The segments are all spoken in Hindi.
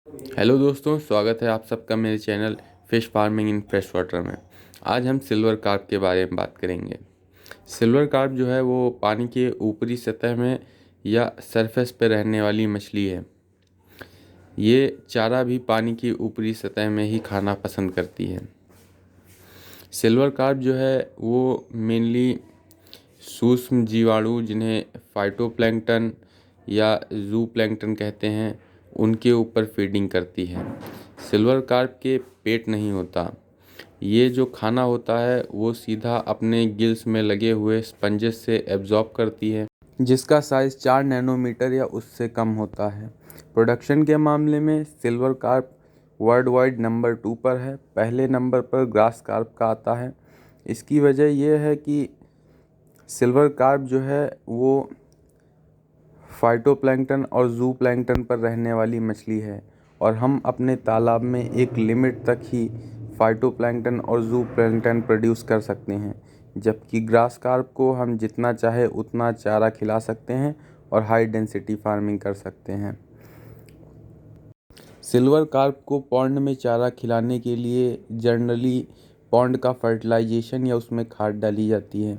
हेलो दोस्तों, स्वागत है आप सबका मेरे channel fish farming in fresh water में। आज हम सिल्वर कार्प के बारे में बात करेंगे। सिल्वर कार्प जो है वो पानी के ऊपरी सतह में या सरफेस पर रहने वाली मछली है। ये चारा भी पानी की ऊपरी सतह में ही खाना पसंद करती है। सिल्वर कार्प जो है वो मेनली सूक्ष्म जीवाणु जिन्हें फाइटोप्लैंक्टन या जूप्लैंक्टन कहते हैं, उनके ऊपर फीडिंग करती है। सिल्वर कार्प के पेट नहीं होता। ये जो खाना होता है वो सीधा अपने गिल्स में लगे हुए स्पंजेस से एब्जॉर्ब करती है, जिसका साइज़ 4 नैनोमीटर या उससे कम होता है। प्रोडक्शन के मामले में silver carp world wide number 2 पर है। पहले नंबर पर ग्रास कार्प का आता है। इसकी वजह यह है कि सिल्वर कार्प जो है वो फाइटोप्लैंक्टन और जूप्लैंक्टन पर रहने वाली मछली है और हम अपने तालाब में एक लिमिट तक ही फाइटोप्लैंक्टन और जूप्लैंक्टन प्रोड्यूस कर सकते हैं, जबकि ग्रास कार्प को हम जितना चाहे उतना चारा खिला सकते हैं और हाई डेंसिटी फार्मिंग कर सकते हैं। सिल्वर कार्प को पॉन्ड में चारा खिलाने के लिए जनरली पॉन्ड का फर्टिलाइजेशन या उसमें खाद डाली जाती है।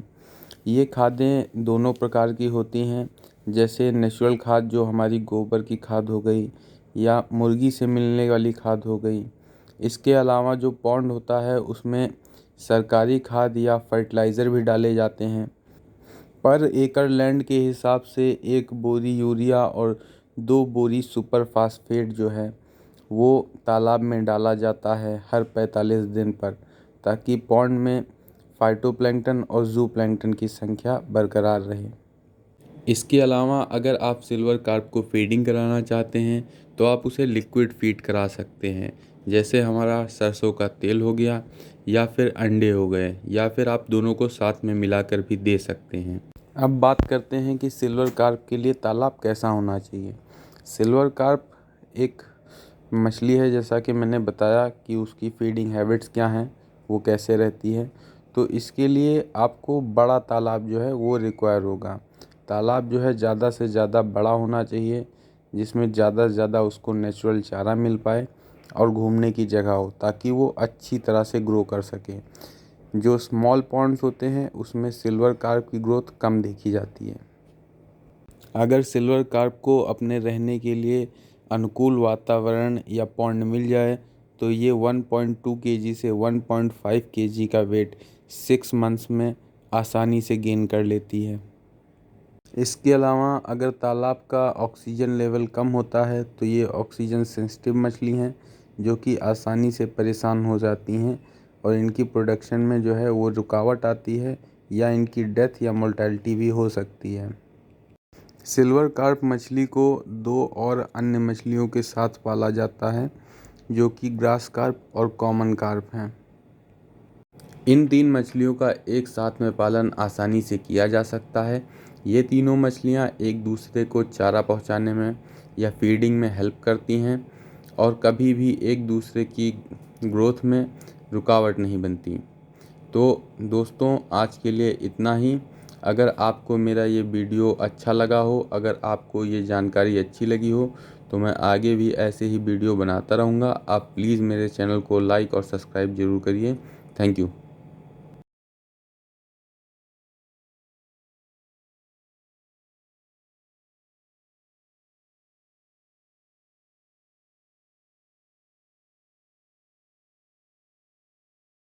ये खादें दोनों प्रकार की होती हैं, जैसे नेचुरल खाद जो हमारी गोबर की खाद हो गई या मुर्गी से मिलने वाली खाद हो गई। इसके अलावा जो पॉन्ड होता है उसमें सरकारी खाद या फर्टिलाइज़र भी डाले जाते हैं। पर एकड़ लैंड के हिसाब से 1 बोरी यूरिया और 2 बोरी सुपर फास्फेट जो है वो तालाब में डाला जाता है हर 45 दिन पर, ताकि पॉन्ड में फाइटोप्लैंक्टन और जूप्लैंक्टन की संख्या बरकरार रहे। इसके अलावा अगर आप सिल्वर कार्प को फीडिंग कराना चाहते हैं तो आप उसे लिक्विड फीड करा सकते हैं, जैसे हमारा सरसों का तेल हो गया या फिर अंडे हो गए, या फिर आप दोनों को साथ में मिलाकर भी दे सकते हैं। अब बात करते हैं कि सिल्वर कार्प के लिए तालाब कैसा होना चाहिए। सिल्वर कार्प एक मछली है, जैसा कि मैंने बताया कि उसकी फीडिंग हैबिट्स क्या हैं, वो कैसे रहती है। तो इसके लिए आपको बड़ा तालाब जो है वो रिक्वायर होगा। तालाब जो है ज़्यादा से ज़्यादा बड़ा होना चाहिए, जिसमें ज़्यादा से ज़्यादा उसको नेचुरल चारा मिल पाए और घूमने की जगह हो, ताकि वो अच्छी तरह से ग्रो कर सके। जो स्मॉल पॉन्ड्स होते हैं उसमें सिल्वर कार्प की ग्रोथ कम देखी जाती है। अगर सिल्वर कार्प को अपने रहने के लिए अनुकूल वातावरण या पॉन्ड मिल जाए तो ये 1.2 केजी से 1.5 केजी का वेट 6 मंथ्स में आसानी से गेन कर लेती है। इसके अलावा अगर तालाब का ऑक्सीजन लेवल कम होता है तो ये ऑक्सीजन सेंसिटिव मछली हैं, जो कि आसानी से परेशान हो जाती हैं और इनकी प्रोडक्शन में जो है वो रुकावट आती है या इनकी डेथ या मोर्टेलिटी भी हो सकती है। सिल्वर कार्प मछली को 2 और अन्य मछलियों के साथ पाला जाता है, जो कि ग्रास कार्प और कॉमन कार्प हैं। इन 3 मछलियों का एक साथ में पालन आसानी से किया जा सकता है। ये तीनों मछलियाँ एक दूसरे को चारा पहुँचाने में या फीडिंग में हेल्प करती हैं और कभी भी एक दूसरे की ग्रोथ में रुकावट नहीं बनती। तो दोस्तों, आज के लिए इतना ही। अगर आपको मेरा ये वीडियो अच्छा लगा हो, अगर आपको ये जानकारी अच्छी लगी हो, तो मैं आगे भी ऐसे ही वीडियो बनाता रहूँगा। आप प्लीज़ मेरे चैनल को लाइक और सब्सक्राइब ज़रूर करिए। Thank you.